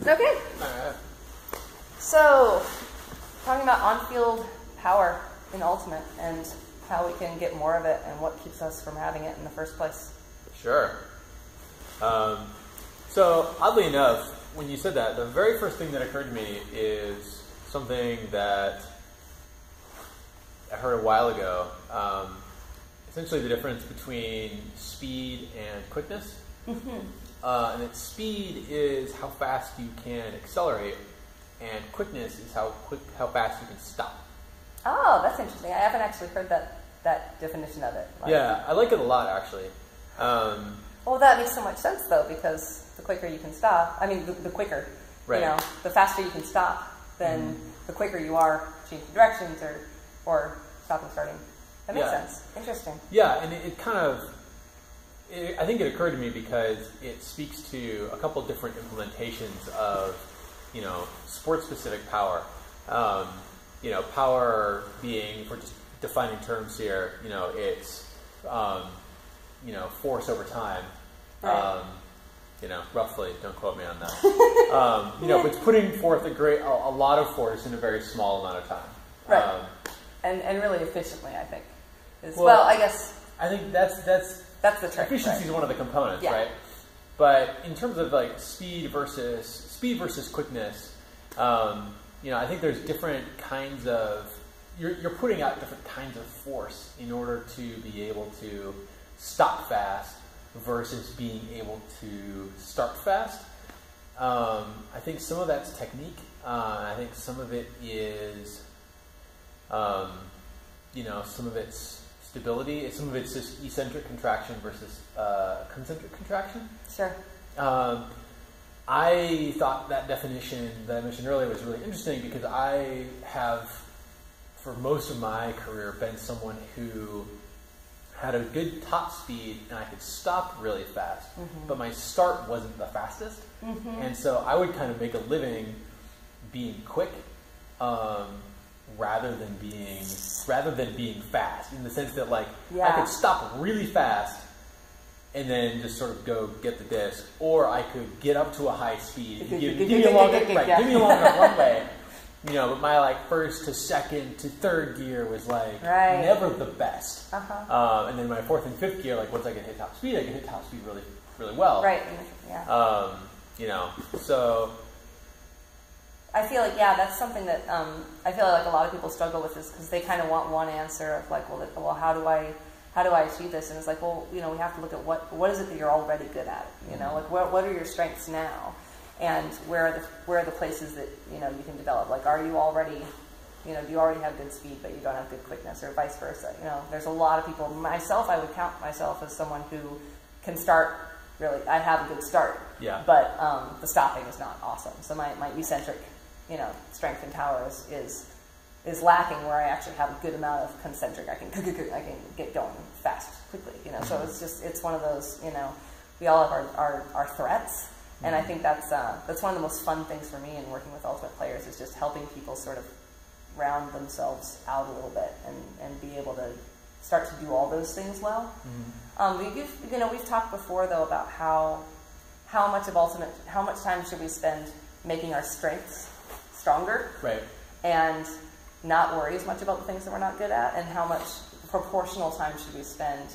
Okay. So, talking about on-field power in Ultimate and how we can get more of it and what keeps us from having it in the first place. Sure. So, oddly enough, when you said that, the very first thing that occurred to me is something that I heard a while ago. Essentially the difference between speed and quickness. And that speed is how fast you can accelerate, and quickness is how fast you can stop. Oh, that's interesting. I haven't actually heard that definition of it. Yeah, I like it a lot, actually. Well, that makes so much sense, though, because the quicker you can stop, I mean, the quicker, right. The faster you can stop, then the quicker you are changing directions or stopping, starting. That makes sense. Interesting. Yeah, and it kind of, I think it occurred to me because it speaks to a couple different implementations of, sport-specific power. Power being, if we're just defining terms here, it's, force over time. Right. Roughly, don't quote me on that. But it's putting forth a lot of force in a very small amount of time. Right. And really efficiently, I think. Well, I guess. I think that's the trick. Efficiency is one of the components, right? But in terms of like speed versus quickness, I think there's different kinds of you're putting out different kinds of force in order to be able to stop fast versus being able to start fast. I think some of that's technique. I think some of it is, some of it's stability. Some of it's just eccentric contraction versus concentric contraction. Sure. I thought that definition that I mentioned earlier was really interesting because I have, for most of my career, been someone who had a good top speed and I could stop really fast, but my start wasn't the fastest. And so I would kind of make a living being quick rather than being fast, in the sense that I could stop really fast and then just sort of go get the disc, or I could get up to a high speed, give me a longer runway. But my first to second to third gear was never the best. And then my fourth and fifth gear, once I could hit top speed, I could hit top speed really, really well. Right. Yeah. So I feel that's something that I feel like a lot of people struggle with, is because they kind of want one answer of well, how do I achieve this? And it's we have to look at what is it that you're already good at? What are your strengths now? And where are the places that you can develop? Are you already, do you already have good speed but you don't have good quickness, or vice versa? There's a lot of people. Myself, I would count myself as someone who can start really. I have a good start. Yeah. But the stopping is not awesome. So my eccentric, strength and power is lacking, where I actually have a good amount of concentric. I can get going fast, quickly. So it's one of those. We all have our threats. And I think that's one of the most fun things for me in working with Ultimate players, is just helping people sort of round themselves out a little bit and be able to start to do all those things well. We've talked before though about how much time should we spend making our strengths stronger, right, and not worry as much about the things that we're not good at, and how much proportional time should we spend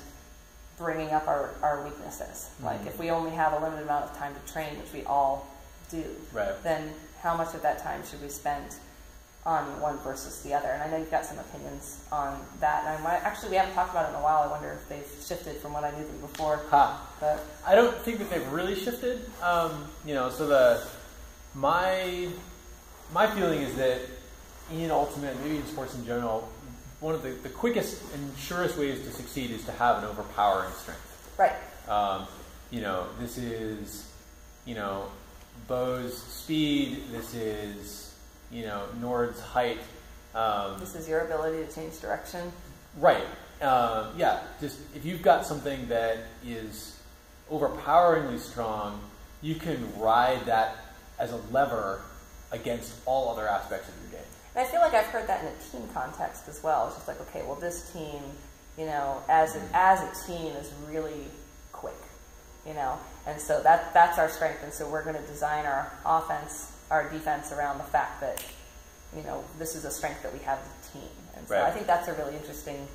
bringing up our weaknesses. If we only have a limited amount of time to train, which we all do, right, then how much of that time should we spend on one versus the other? And I know you've got some opinions on that. And actually, we haven't talked about it in a while. I wonder if they've shifted from what I knew them before. But I don't think that they've really shifted. So my feeling is that in Ultimate, maybe in sports in general, one of the quickest and surest ways to succeed is to have an overpowering strength. Right. This is, Bo's speed. This is, Nord's height. This is your ability to change direction. Right. Just if you've got something that is overpoweringly strong, you can ride that as a lever against all other aspects of your game. And I feel like I've heard that in a team context as well. It's just okay, well, this team, as a team is really quick. you know, and so that's our strength, and so we're going to design our offense, our defense around the fact that, you know, this is a strength that we have as a team. And so I think that's a really interesting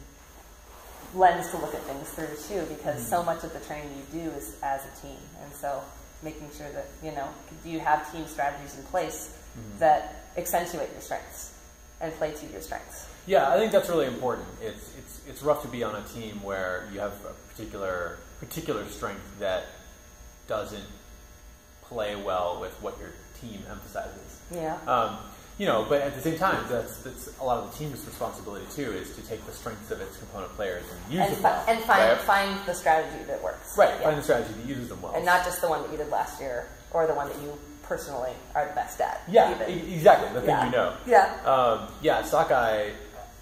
lens to look at things through too, because so much of the training you do is as a team, and so making sure that, you know, do you have team strategies in place that accentuate your strengths and play to your strengths. Yeah, I think that's really important. It's rough to be on a team where you have a particular strength that doesn't play well with what your team emphasizes. Yeah. You know, but at the same time, that's a lot of the team's responsibility too, is to take the strengths of its component players and use them well. And find the strategy that works. Right, find the strategy that uses them well. And not just the one that you did last year, or the one that you personally are the best at. Yeah, exactly, the thing you know. Yeah. Yeah, Sockeye,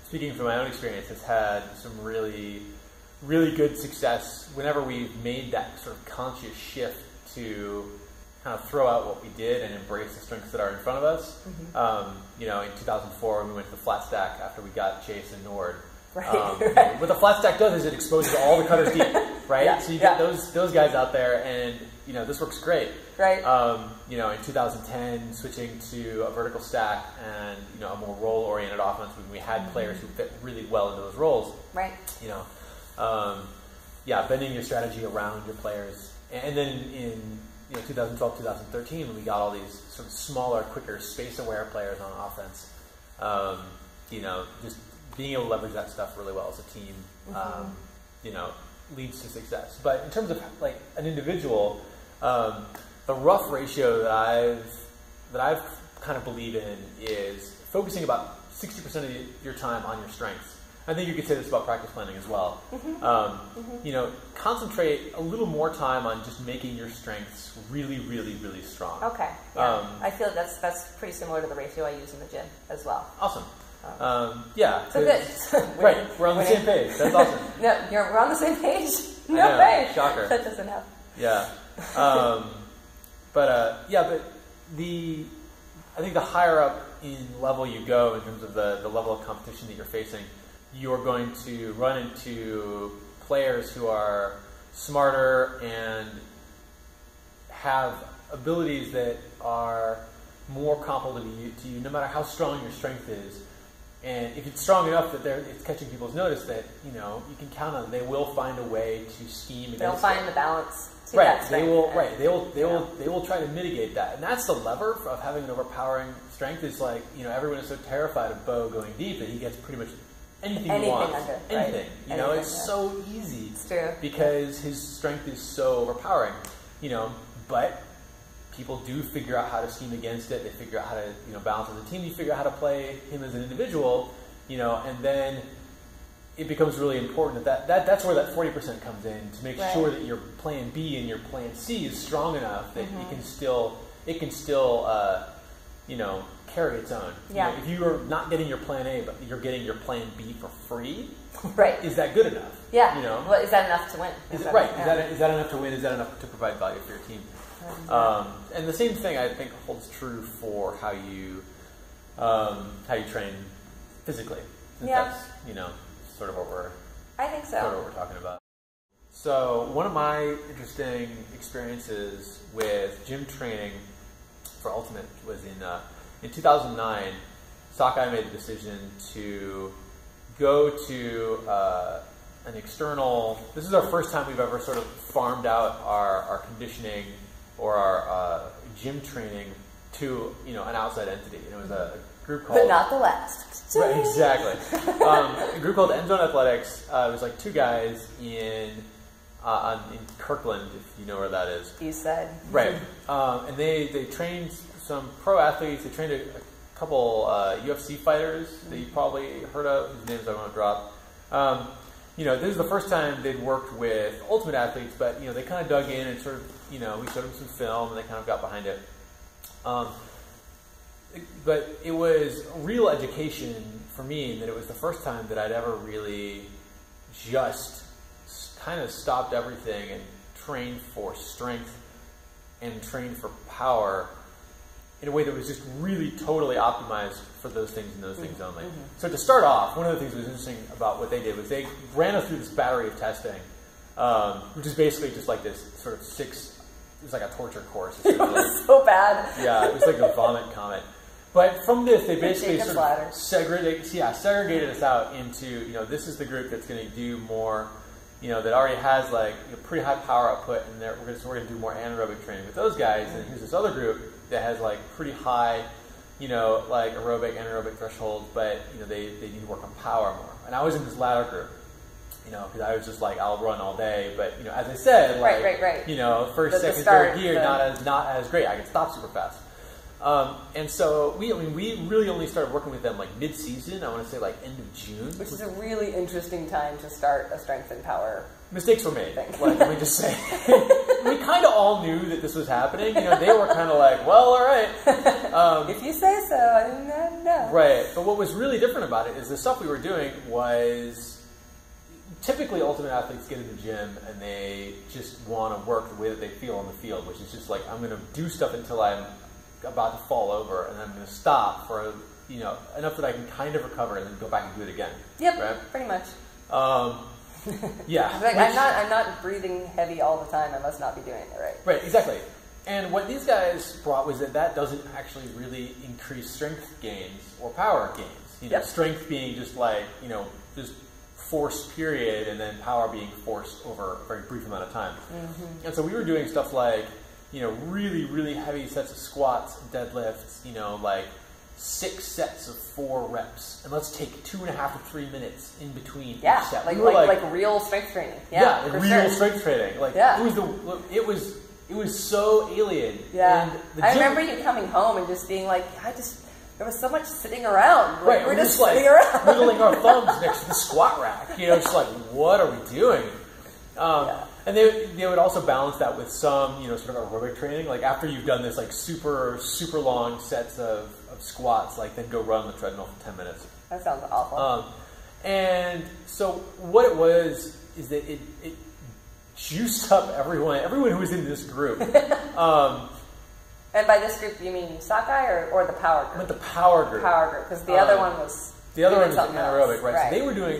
speaking from my own experience, has had some really, really good success whenever we've made that sort of conscious shift to kind of throw out what we did and embrace the strengths that are in front of us. You know, in 2004, when we went to the flat stack after we got Chase and Nord. Right. What the flat stack does is it exposes all the cutters deep, right? Yeah. So you get those guys out there, and you know, this works great. Right. You know, in 2010, switching to a vertical stack and, you know, a more role-oriented offense when we had players who fit really well into those roles. Right. You know, yeah, bending your strategy around your players, and then in 2012, 2013, when we got all these sort of smaller, quicker, space-aware players on offense, you know, just being able to leverage that stuff really well as a team, you know, leads to success. But in terms of like an individual, the rough ratio that I've kind of believe in is focusing about 60% of your time on your strengths. I think you could say this about practice planning as well. You know, concentrate a little more time on just making your strengths really, really, really strong. Okay. Yeah. I feel that's pretty similar to the ratio I use in the gym as well. Awesome. Yeah. So good. Right. We're on the same page. That's awesome. No, we're on the same page. No way. Shocker. That doesn't happen. Yeah. But I think the higher up in level you go in terms of the level of competition that you're facing, you're going to run into players who are smarter and have abilities that are more comparable to you, no matter how strong your strength is. And if it's strong enough that it's catching people's notice, that, you know, you can count on them. They will find a way to scheme against They'll find the balance to right. that strength. They will try to mitigate that. And that's the lever of having an overpowering strength, is like, you know, everyone is so terrified of Bo going deep that he gets pretty much anything he wants. Under, anything. Right? You know, it's so easy. It's true. Because his strength is so overpowering. You know, but people do figure out how to scheme against it. They figure out how to, you know, balance as a team. You figure out how to play him as an individual, you know, and then it becomes really important that's where that 40% comes in, to make sure that your plan B and your plan C is strong enough that it can still you know, carry its own. Yeah. You know, if you are not getting your plan A, but you're getting your plan B for free, right? Is that good enough? Yeah. You know, well, is that enough to win? Is that enough to win? Is that enough to provide value for your team? And the same thing I think holds true for how you train physically. Since that's, you know, sort of what we're talking about. So one of my interesting experiences with gym training for Ultimate was in 2009. Sockeye made the decision to go to an external. This is our first time we've ever sort of farmed out our conditioning or our gym training to, you know, an outside entity. And it was a group called... But not the last. Right, exactly. A group called Endzone Athletics. It was like two guys in Kirkland, if you know where that is. You said. Right. And they trained some pro athletes. They trained a couple UFC fighters that you probably heard of, whose names I won't drop. You know, this is the first time they'd worked with Ultimate athletes, but, you know, they kind of dug in and sort of, you know, we showed them some film and they kind of got behind it. But it was real education for me, in that it was the first time that I'd ever really just kind of stopped everything and trained for strength and trained for power in a way that was just really totally optimized for those things and those things only. So to start off, one of the things that was interesting about what they did was they ran us through this battery of testing which is basically just like this sort of it's like a torture course. It was so bad. Yeah, it was like a vomit comet. But from this, they basically sort of segregated us out into, this is the group that's going to do more, that already has like pretty high power output, and we're going to do more anaerobic training with those guys. And here's this other group that has like pretty high, like aerobic, anaerobic thresholds, but they need to work on power more. And I was in this latter group, because I was just like, I'll run all day. But as I said, like right. First, second, third gear, not as great. I can stop super fast. And so we really only started working with them like mid-season. I want to say like end of June, which is a really interesting time to start a strength and power. Mistakes were made. Like, let me just say, we kind of all knew that this was happening. They were kind of like, well, all right. If you say so, I don't know. Right. But what was really different about it is the stuff we were doing was typically ultimate athletes get in the gym and they just want to work the way that they feel on the field, which is just like, I'm going to do stuff until I'm about to fall over, and I'm going to stop for enough that I can kind of recover and then go back and do it again. Yep, right? Pretty much. Yeah, I'm not breathing heavy all the time. I must not be doing it right. Right, exactly. And what these guys brought was that doesn't actually really increase strength gains or power gains. Strength being just like just force period, and then power being forced over a very brief amount of time. And so we were doing stuff like really, really heavy sets of squats, deadlifts, like 6 sets of 4 reps. And let's take 2.5 to 3 minutes in between each set. Like real strength training. Yeah, like real strength training. Like it was so alien. Yeah. And I remember you coming home and just being like, there was so much sitting around. Like, we're just sitting around. Twiddling our thumbs next to the squat rack. Just like, what are we doing? And they would also balance that with some, sort of aerobic training. Like after you've done this like super, super long sets of squats, like then go run on the treadmill for 10 minutes. That sounds awful. And so what it was is that it juiced up everyone who was in this group. And by this group, you mean Sakai or the power group? With the power group. Power group, because the other one was... The other one was anaerobic, right? So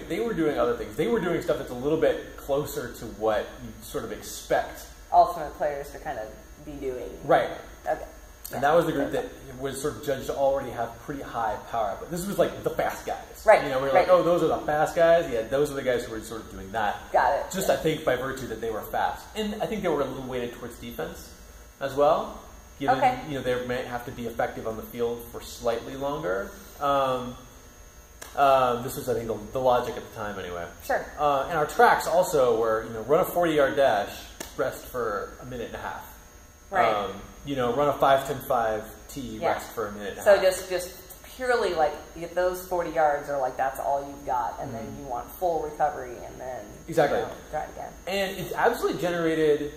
they were doing other things. They were doing stuff that's a little bit closer to what you sort of expect ultimate players to kind of be doing. Right. Okay. And that was the group that was sort of judged to already have pretty high power output. This was like the fast guys. Right. We were like, oh, those are the fast guys. Yeah, those are the guys who were sort of doing that. Got it. Just I think by virtue that they were fast. And I think they were a little weighted towards defense as well. Given, they might have to be effective on the field for slightly longer. This was, I think, the logic at the time anyway. Sure. And our tracks also were, run a 40-yard dash, rest for a minute and a half. Right. Run a 5-10-5 T, rest for a minute and a half. So just purely like those 40 yards are like that's all you've got, and then you want full recovery, and then try it again. And it's absolutely generated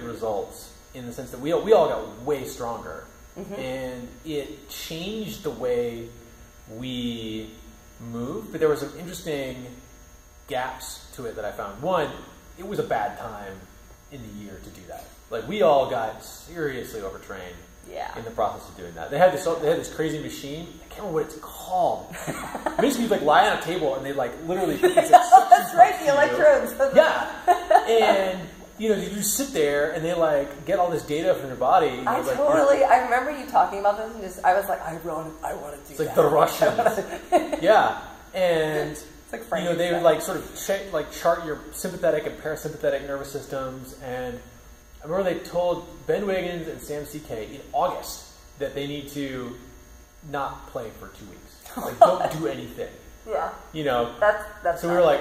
results in the sense that we all got way stronger, and it changed the way we moved. But there were some interesting gaps to it that I found. One, it was a bad time in the year to do that. Like we all got seriously overtrained in the process of doing that. They had this crazy machine. I can't remember what it's called. Basically, you like lie on a table and they like literally. That's right, the electrodes. Yeah, and you just sit there and they like get all this data from your body. I remember you talking about this. And I was like, I want to do that. It's like the Russians. Yeah, and it's like they would like sort of chart your sympathetic and parasympathetic nervous systems. And I remember they told Ben Wiggins and Sam CK in August that they need to not play for 2 weeks. Like don't do anything. Yeah. That's so we were like,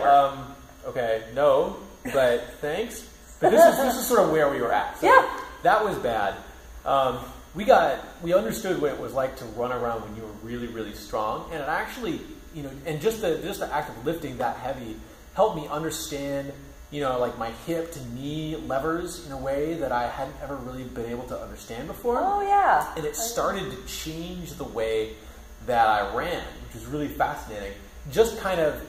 okay, no, but thanks. But this is sort of where we were at. So that was bad. We understood what it was like to run around when you were really, really strong, and it actually, and just the act of lifting that heavy helped me understand, like my hip to knee levers in a way that I hadn't ever really been able to understand before. Oh yeah. And it started to change the way that I ran, which was really fascinating. Just kind of.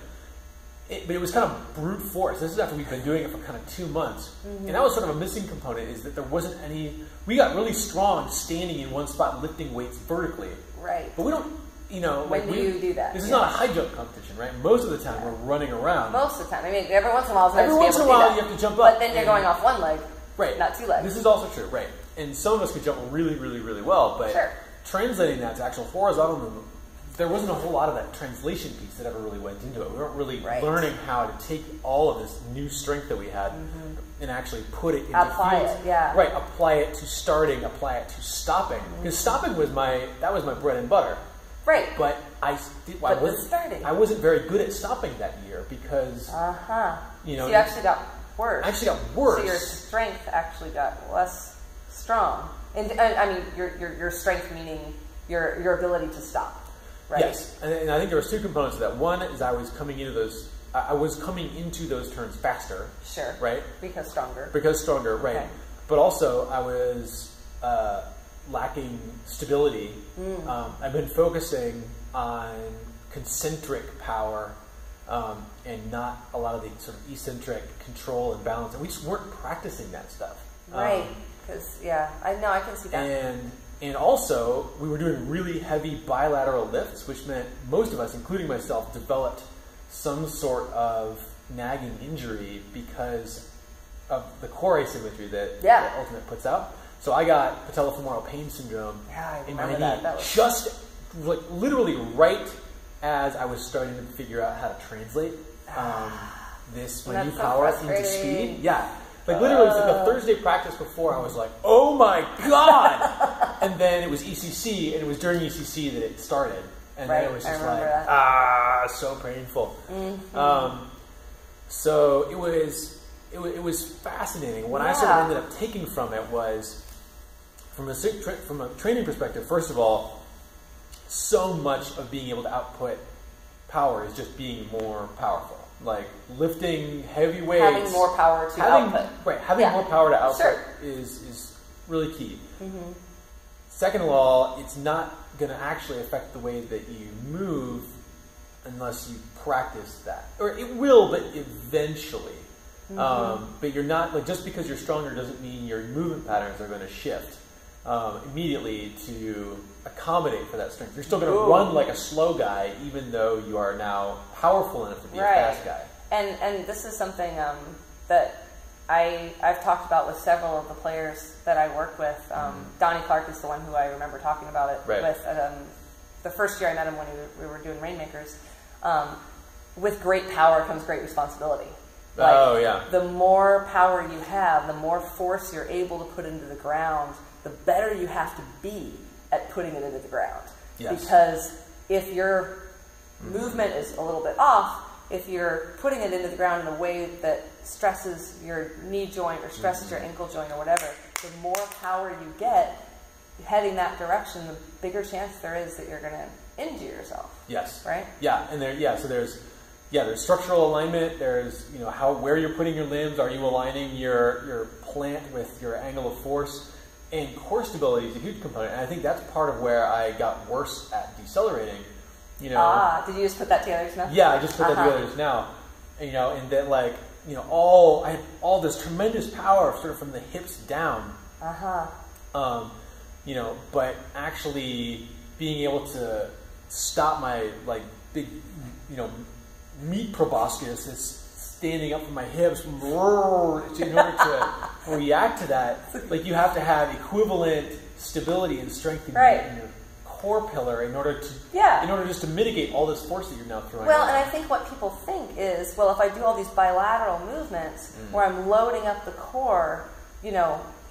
But it was kind of brute force. This is after we've been doing it for kind of 2 months. And that was sort of a missing component, is that there wasn't any... We got really strong standing in one spot lifting weights vertically. Right. But we don't... you know, when do you do that? This is not a high jump competition, right? Most of the time we're running around. Most of the time. I mean, every once in a while, every once in a while you have to jump up. But then you're going off one leg, right? Not two legs. This is also true, right? And some of us could jump really, really, really well, but translating that to actual horizontal movement, there wasn't a whole lot of that translation piece that ever really went into it. We weren't really learning how to take all of this new strength that we had and actually put it into apply fields. it, yeah. Right, apply it to starting, apply it to stopping. Because stopping was my bread and butter. Right. But I wasn't very good at stopping that year because you know, so you actually got worse. I actually got worse. So your strength actually got less strong. And I mean your strength meaning your ability to stop. Right? Yes, and I think there was two components to that. One is I was coming into those turns faster. Sure. Right. Because stronger. Right. Okay. But also I was lacking stability. I've been focusing on concentric power and not a lot of the sort of eccentric control and balance, and we just weren't practicing that stuff. Right. Because I know I can see that. And also, we were doing really heavy bilateral lifts, which meant most of us, including myself, developed some sort of nagging injury because of the core asymmetry that Ultimate puts out. So I got patellofemoral pain syndrome in my knee, just like literally right as I was starting to figure out how to translate this my new power into speed. Yeah. Like literally, it was like a Thursday practice before. I was like, "Oh my god!" And then it was ECC, and it was during ECC that it started, and then it was just like, so painful. So it was fascinating. What I sort of ended up taking from it was, from a training perspective, first of all, so much of being able to output power is just being more powerful. Like lifting heavy weights, having more power to output. Right, having more power to output is really key. Second of all, it's not going to actually affect the way that you move unless you practice that. Or it will, but eventually. But you're not, like, just because you're stronger doesn't mean your movement patterns are going to shift immediately to accommodate for that strength. You're still going to run like a slow guy, even though you are now powerful enough to be a fast guy. And this is something that I've talked about with several of the players that I work with. Donnie Clark is the one who I remember talking about it with. The first year I met him when we were doing Rainmakers. With great power comes great responsibility. Like, the more power you have, the more force you're able to put into the ground, the better you have to be at putting it into the ground. Because if your movement is a little bit off, if you're putting it into the ground in a way that stresses your knee joint or stresses your ankle joint or whatever, the more power you get heading that direction, the bigger chance there is that you're going to injure yourself. Yes. Right? Yeah, and so there's structural alignment. There's where you're putting your limbs. Are you aligning your plant with your angle of force? And core stability is a huge component, and I think that's part of where I got worse at decelerating. Did you just put that together just now? Yeah, I just put that together just now. And that I had all this tremendous power sort of from the hips down. But actually being able to stop my big, meat proboscis is standing up from my hips in order to react to that. Like, you have to have equivalent stability and strength in your core pillar in order just to mitigate all this force that you're now throwing. Well, and I think what people think is, well, if I do all these bilateral movements where I'm loading up the core,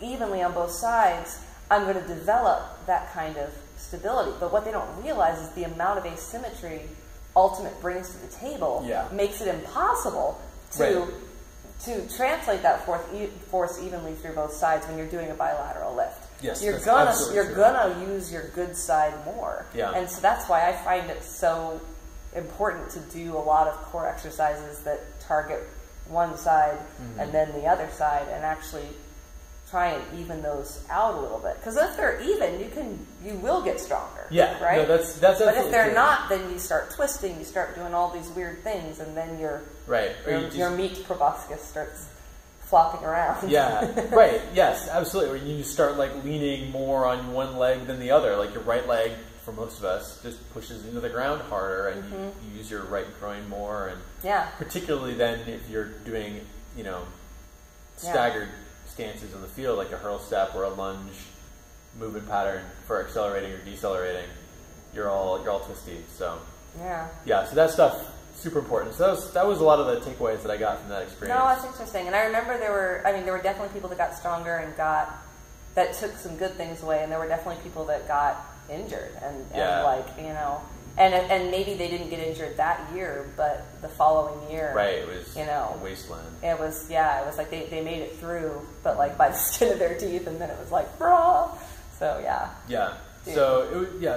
evenly on both sides, I'm going to develop that kind of stability. But what they don't realize is the amount of asymmetry Ultimate brings to the table makes it impossible to translate that force evenly through both sides when you're doing a bilateral lift. Yes, you're gonna use your good side more. And so that's why I find it so important to do a lot of core exercises that target one side and then the other side, and actually try and even those out a little bit. Because if they're even, you will get stronger. Yeah, right. No, that's but if they're not, then you start twisting, you start doing all these weird things, and then your meat proboscis starts flopping around. Yeah, right. Yes, absolutely. Or you start leaning more on one leg than the other. Like your right leg for most of us, just pushes into the ground harder, and you use your right groin more, and particularly then if you're doing, you know, staggered stances on the field, like a hurl step or a lunge movement pattern for accelerating or decelerating, you're all twisty. So so that stuff super important. So that was a lot of the takeaways that I got from that experience. No, that's interesting. And I remember there were definitely people that got stronger and that took some good things away, and there were definitely people that got injured and like, you know, and maybe they didn't get injured that year, but the following year, it was, you know, a wasteland. It was like they made it through, but like by the skin of their teeth, and then it was like, brah. So Dude.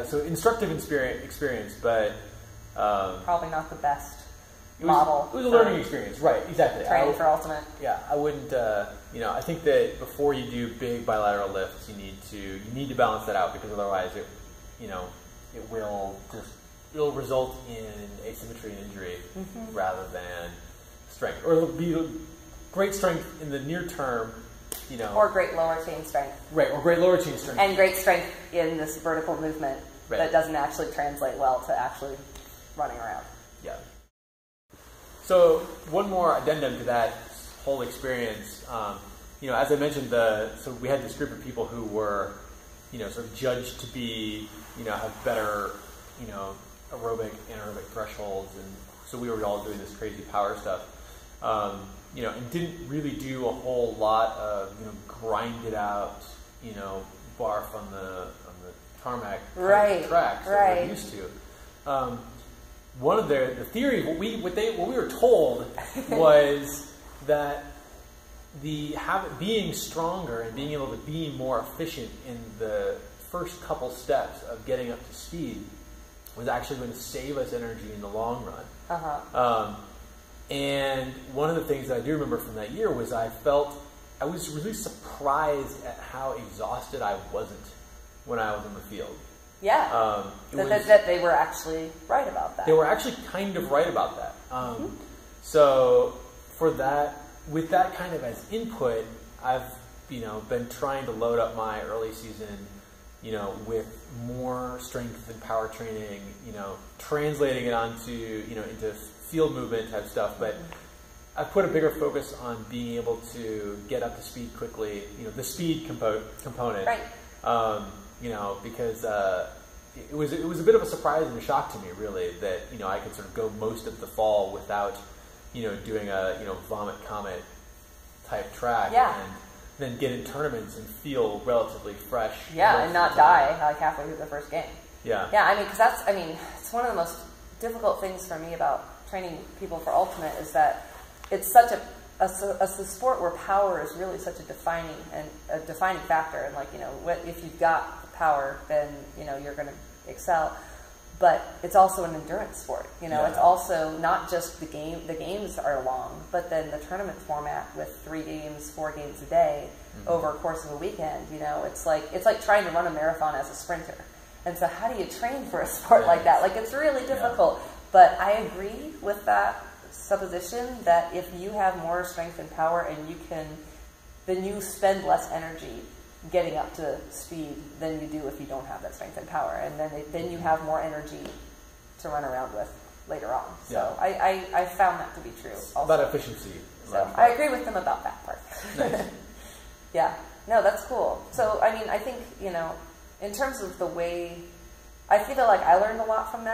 So instructive experience, but probably not the best model. It was a learning experience, right? Exactly. Training for Ultimate. Yeah, I wouldn't. You know, I think that before you do big bilateral lifts, you need to balance that out, because otherwise, it'll result in asymmetry and injury rather than strength, or it'll be great strength in the near term. You know, or great lower chain strength. Right, or great lower chain strength. And great strength in this vertical movement that doesn't actually translate well to actually running around. Yeah. So one more addendum to that whole experience. You know, as I mentioned, so we had this group of people who were, you know, sort of judged to be, you know, have better, you know, aerobic, anaerobic thresholds, and so we were all doing this crazy power stuff. You know, and didn't really do a whole lot of, you know, grinded out, you know, barf on the tarmac tracks that we're used to. One of the theory, what we were told was that being stronger and being able to be more efficient in the first couple steps of getting up to speed was actually going to save us energy in the long run. And one of the things that I do remember from that year was I was really surprised at how exhausted I wasn't when I was in the field. Yeah, that they were actually right about that. They were actually kind of right about that. So for that, with that kind of as input, I've, you know, been trying to load up my early season, you know, with more strength and power training, you know, translating it onto, you know, into field movement type stuff, but I've put a bigger focus on being able to get up to speed quickly, you know, the speed component. Right. You know, because it was a bit of a surprise and a shock to me, really, that, you know, I could sort of go most of the fall without, you know, doing a, you know, vomit comet type track, and then get in tournaments and feel relatively fresh. Yeah, and not die like halfway through the first game. Yeah. Yeah, I mean, because it's one of the most difficult things for me about training people for Ultimate is that it's such a sport where power is really such a defining factor, and like, you know, if you've got the power, then, you know, you're going to excel. But it's also an endurance sport. You know, it's also not just the game. The games are long, but then the tournament format with 3 games, 4 games a day over a course of a weekend. You know, it's like trying to run a marathon as a sprinter. And so, how do you train for a sport like that? Like, it's really difficult. But I agree with that supposition that if you have more strength and power, and then you spend less energy getting up to speed than you do if you don't have that strength and power, and then you have more energy to run around with later on. So I found that to be true. Also. About efficiency. So I agree with them about that part. Nice. Yeah. No, that's cool. So I mean, I think, you know, in terms of the way, I feel like I learned a lot from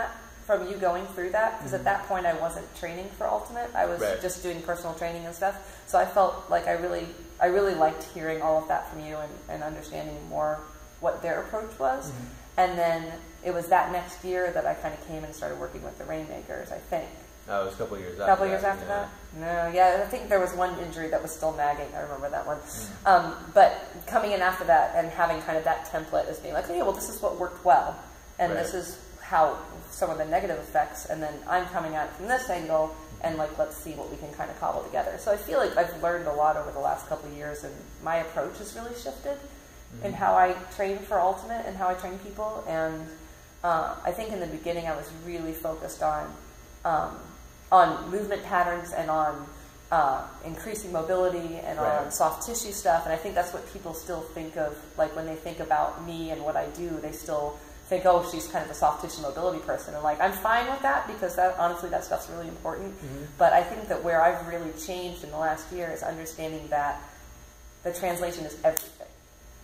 you going through that, because at that point I wasn't training for Ultimate. I was just doing personal training and stuff. So I felt like I really liked hearing all of that from you, and understanding more what their approach was. And then it was that next year that I kind of came and started working with the Rainmakers, I think. Oh, it was a couple of years after that. A couple years after that? No, yeah, I think there was one injury that was still nagging. I remember that one. But coming in after that and having kind of that template as being like, okay, well, this is what worked well, and this is how some of the negative effects, and then I'm coming at it from this angle, and like, let's see what we can kind of cobble together. So I feel like I've learned a lot over the last couple of years, and my approach has really shifted in how I train for Ultimate and how I train people. And I think in the beginning I was really focused on movement patterns and on increasing mobility and on soft tissue stuff. And I think that's what people still think of, like when they think about me and what I do, they still think, oh, she's kind of a soft tissue mobility person. And like, I'm fine with that because that, honestly, that stuff's really important. But I think that where I've really changed in the last year is understanding that the translation is everything.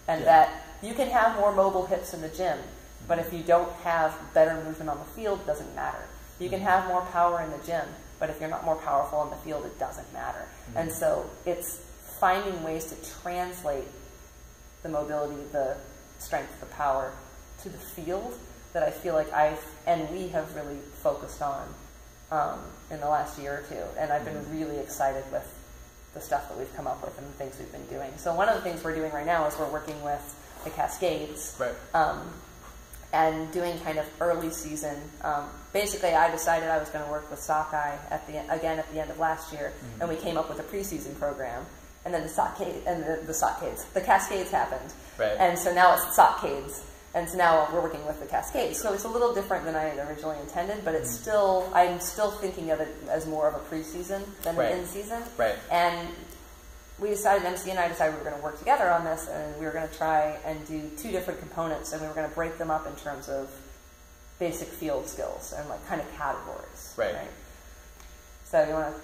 And that you can have more mobile hips in the gym, but if you don't have better movement on the field, it doesn't matter. You can have more power in the gym, but if you're not more powerful in the field, it doesn't matter. And so it's finding ways to translate the mobility, the strength, the power to the field that I feel like we have really focused on in the last year or two. And I've been really excited with the stuff that we've come up with and the things we've been doing. So one of the things we're doing right now is we're working with the Cascades. And doing kind of early season. Basically, I decided I was going to work with Sockeye at the end of last year, and we came up with a preseason program. And then the Cascades happened, and so now it's Sockades, and so now we're working with the Cascades. So it's a little different than I had originally intended, but it's still I'm still thinking of it as more of a preseason than an in-season. And we decided, MC and I decided we were going to work together on this, and we were going to try and do 2 different components, and we were going to break them up in terms of basic field skills and like kind of categories. So you want to?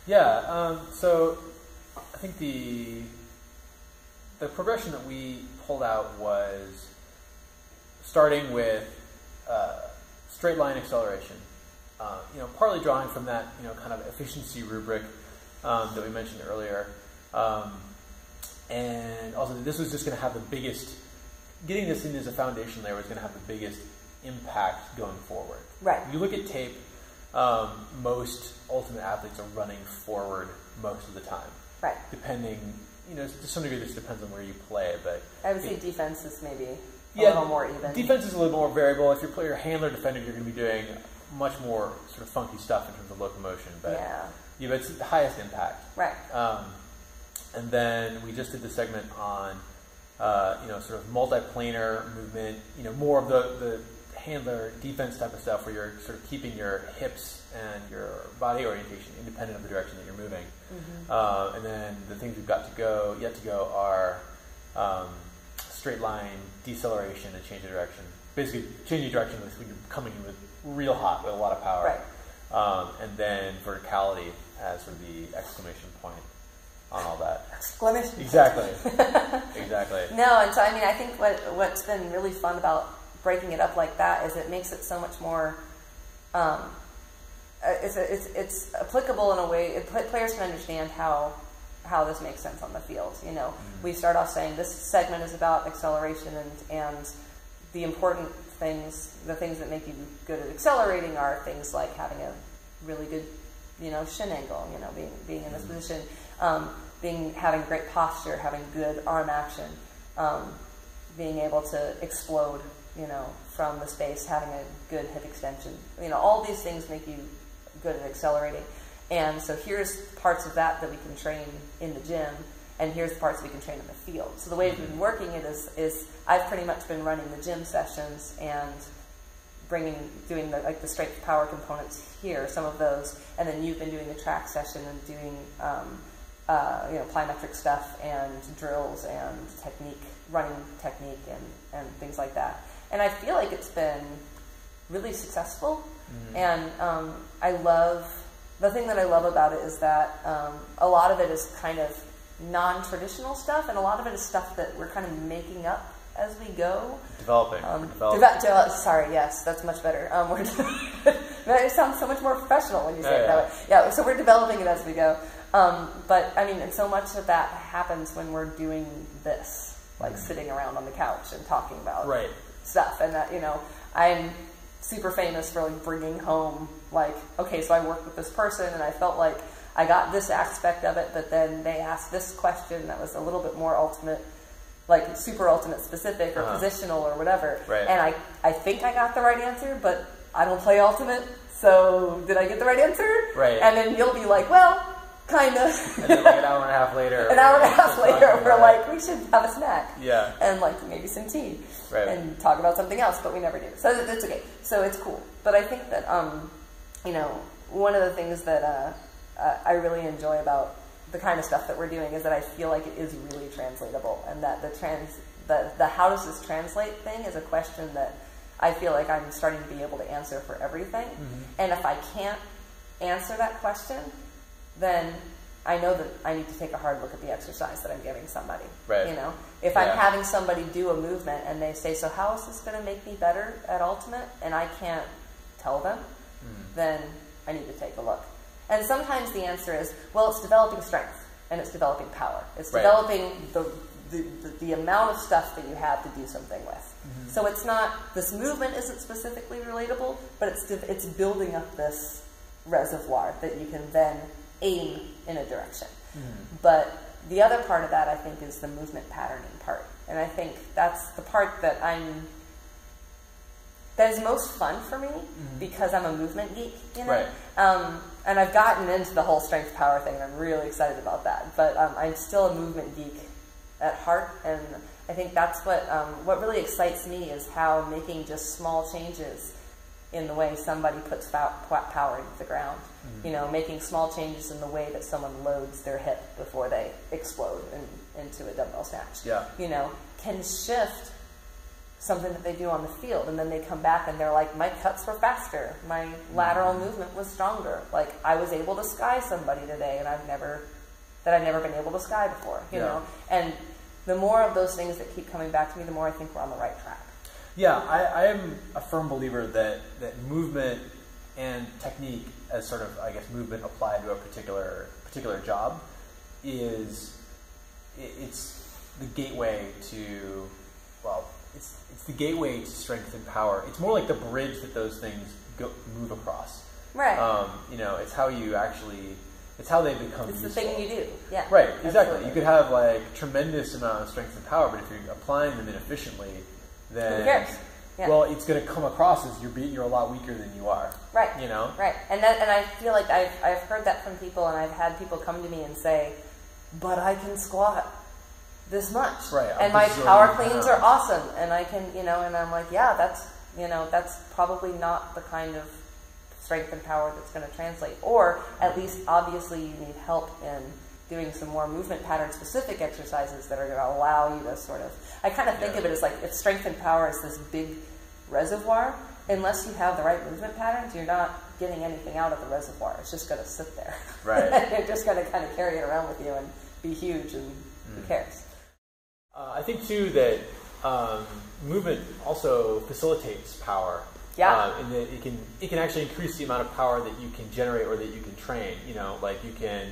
Yeah. So I think the progression that we pulled out was starting with straight line acceleration. Partly drawing from that kind of efficiency rubric that we mentioned earlier. And also this was just going to have the biggest, getting this in as a foundation layer was going to have the biggest impact going forward. If you look at tape, most ultimate athletes are running forward most of the time. Depending, to some degree this depends on where you play, but I would say defense is maybe a little more even. Defense is a little more variable. If you're a handler defender, you're going to be doing much more sort of funky stuff in terms of locomotion, but it's the highest impact. And then we just did the segment on, sort of multiplanar movement, more of the handler defense type of stuff where you're sort of keeping your hips and your body orientation independent of the direction that you're moving. And then the things we've got yet to go are straight line deceleration and change of direction. Basically, changing direction when you're coming in with real hot with a lot of power. And then verticality as sort of the exclamation point on all that. Exclamation. Exactly. No, and so I mean, I think what's been really fun about breaking it up like that is it makes it so much more. It's applicable in a way. Players can understand how this makes sense on the field. We start off saying this segment is about acceleration and the important things, the things that make you good at accelerating are things like having a really good, shin angle, being in this position. Having great posture, having good arm action, being able to explode, from the space, having a good hip extension. All these things make you good at accelerating. And so here's parts of that we can train in the gym, and here's the parts we can train in the field. So the way we've been working it is I've pretty much been running the gym sessions and doing the strength power components here, some of those, and then you've been doing the track session and doing plyometric stuff and drills and running technique and things like that. And I feel like it's been really successful. And the thing that I love about it is that a lot of it is kind of non-traditional stuff, and a lot of it is stuff that we're kind of making up as we go. Developing. Sorry, yes, that's much better. It sounds so much more professional when you say it that way. Yeah, so we're developing it as we go. But I mean, and so much of that happens when we're doing this, like sitting around on the couch and talking about stuff. And that, I'm super famous for like bringing home, like, okay, so I worked with this person and I felt like I got this aspect of it, but then they asked this question that was a little bit more ultimate, like super ultimate specific or positional or whatever. And I think I got the right answer, but I don't play ultimate, so did I get the right answer? And then you'll be like, well, kind of. And then like an hour and a half later. We're like, we should have a snack. Yeah. And like maybe some tea. And talk about something else, but we never do. So that's okay. So it's cool. But I think that, one of the things that I really enjoy about the kind of stuff that we're doing is that I feel like it is really translatable, and that the how does this translate thing is a question that I feel like I'm starting to be able to answer for everything. And if I can't answer that question, then I know that I need to take a hard look at the exercise that I'm giving somebody. Right. You know, if I'm having somebody do a movement and they say, so how is this going to make me better at Ultimate? And I can't tell them, then I need to take a look. And sometimes the answer is, well, it's developing strength and it's developing power. It's developing the amount of stuff that you have to do something with. So it's not, this movement isn't specifically relatable, but it's building up this reservoir that you can then aim in a direction. But the other part of that, I think, is the movement patterning part. And I think that's the part that that is most fun for me because I'm a movement geek, you know? And I've gotten into the whole strength power thing, and I'm really excited about that. But I'm still a movement geek at heart, and I think that's what really excites me is how making just small changes in the way somebody puts power into the ground. You know, making small changes in the way that someone loads their hip before they explode into a dumbbell snatch. You know, can shift something that they do on the field, and then they come back and they're like, my cuts were faster, my lateral movement was stronger. Like, I was able to sky somebody today, and I've never been able to sky before. You know, and the more of those things that keep coming back to me, the more I think we're on the right track. Yeah, I am a firm believer that movement and technique, as sort of, I guess, movement applied to a particular job, it's the gateway to, well, it's the gateway to strength and power. It's more like the bridge that those things move across. Right. You know, it's how you actually, it's how they become It's useful. the thing you do. Yeah. Right, exactly. Absolutely. You could have like tremendous amount of strength and power, but if you're applying them inefficiently, then who cares? Yeah. Well, it's going to come across as you're a lot weaker than you are. Right. You know? Right. And I feel like I've heard that from people, and I've had people come to me and say, but I can squat this much. Right. And my power cleans are awesome. And I can, you know, and I'm like, yeah, that's probably not the kind of strength and power that's going to translate. Or at least, obviously, you need help in doing some more movement pattern specific exercises that are going to allow you to sort of, I kind of think of it as like, if strength and power is this big reservoir, unless you have the right movement patterns, you're not getting anything out of the reservoir. It's just going to sit there. Right. You're just going to kind of carry it around with you and be huge, and who cares? I think too that movement also facilitates power. Yeah. In that it can actually increase the amount of power that you can generate or that you can train. You know, like you can,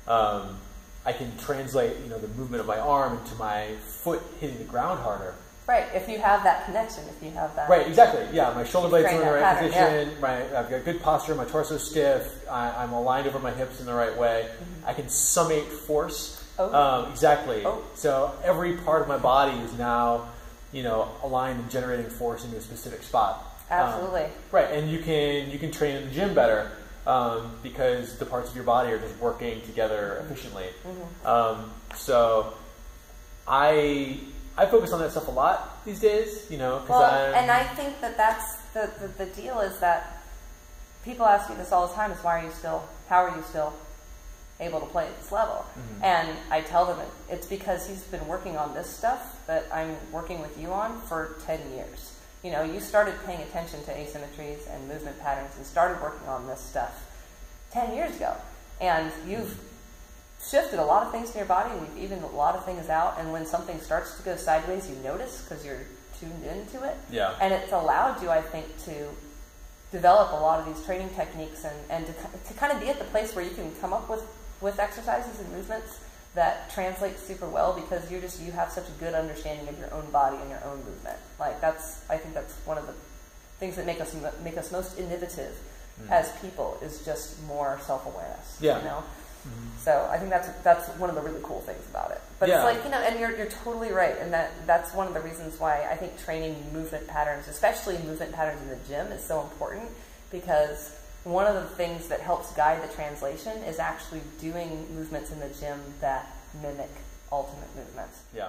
I can translate, you know, the movement of my arm into my foot hitting the ground harder. Right. If you have that connection, if you have that. Right. Exactly. Yeah. My shoulder blades are in the right pattern, position. I've got good posture. My torso's stiff. I'm aligned over my hips in the right way. I can summate force. Exactly. So every part of my body is now, you know, aligned and generating force into a specific spot. Absolutely. Right, and you can train in the gym better because the parts of your body are just working together efficiently. So I focus on that stuff a lot these days, you know. And I think that's the deal is that people ask me this all the time: is how are you still able to play at this level? And I tell them it's because he's been working on this stuff that I'm working with you on for 10 years. You know, you started paying attention to asymmetries and movement patterns and started working on this stuff 10 years ago. And you've shifted a lot of things in your body, and you've evened a lot of things out, and when something starts to go sideways, you notice because you're tuned into it. Yeah. And it's allowed you, I think, to develop a lot of these training techniques and to kind of be at the place where you can come up with exercises and movements that translate super well because you have such a good understanding of your own body and your own movement. Like I think that's one of the things that make us most innovative as people is just more self-awareness. Yeah. You know? So I think that's one of the really cool things about it. But it's like, you know, and you're totally right, and that's one of the reasons why I think training movement patterns, especially movement patterns in the gym, is so important, because one of the things that helps guide the translation is actually doing movements in the gym that mimic ultimate movements. Yeah.